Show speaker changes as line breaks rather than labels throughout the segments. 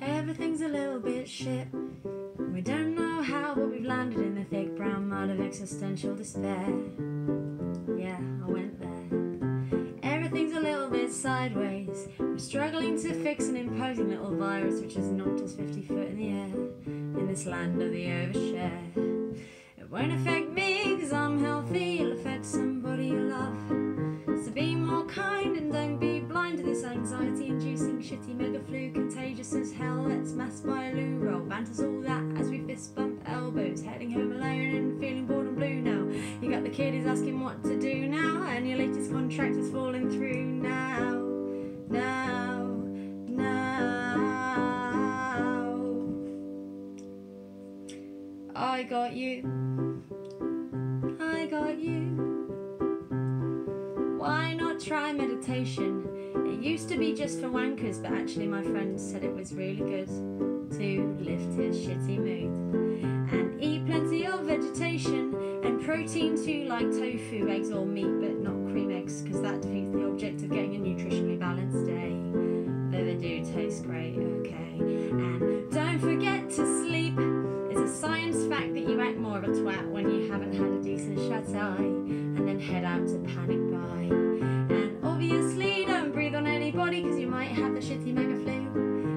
Everything's a little bit shit. We don't know how, but we've landed in the thick brown mud of existential despair. Yeah, I went there. Everything's a little bit sideways. We're struggling to fix an imposing little virus which has knocked us 50 foot in the air in this land of the overshare. It won't affect me because I'm healthy. It'll affect somebody you love. So be more kind and don't be blind to this anxiety-inducing shitty mega flu. Contagious as hell, let's mass by a loo roll. Banter's all that as we fist bump elbows, heading home alone and feeling bored and blue now. You got the kiddies asking what to do now, and your latest contract is falling through now. I got you. Why not try meditation? It used to be just for wankers, but actually my friend said it was really good to lift his shitty mood. And eat plenty of vegetation and protein too, like tofu, eggs or meat, but not cream eggs, because that defeats the object of getting a nutritionally balanced day. Though they do taste great, okay. And don't forget to sleep. It's a science fact that you act more of a twat when you haven't had a decent shut-eye, and then head out to panic buy. And obviously don't breathe on anybody because you might have the shitty mega flu.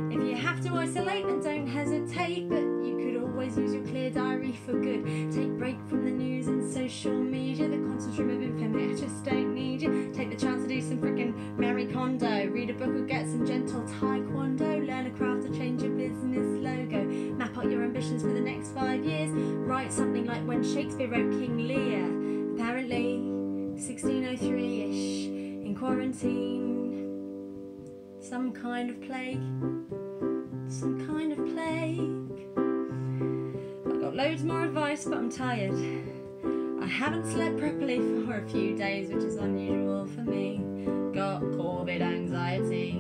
If you have to isolate, then don't hesitate, but you could always use your clear diary for good. Take a break from the news and social media. The constant stream of infamy, I just don't need you. Take the chance to do some frickin' Marie Kondo. Read a book or get some gentle taekwondo. Learn a craft to change your business logo. Map out your ambitions for the next 5 years. Write something like when Shakespeare wrote King Lear. Apparently 1603-ish, in quarantine. Some kind of plague. I've got loads more advice, but I'm tired. I haven't slept properly for a few days, which is unusual for me. Got COVID anxiety.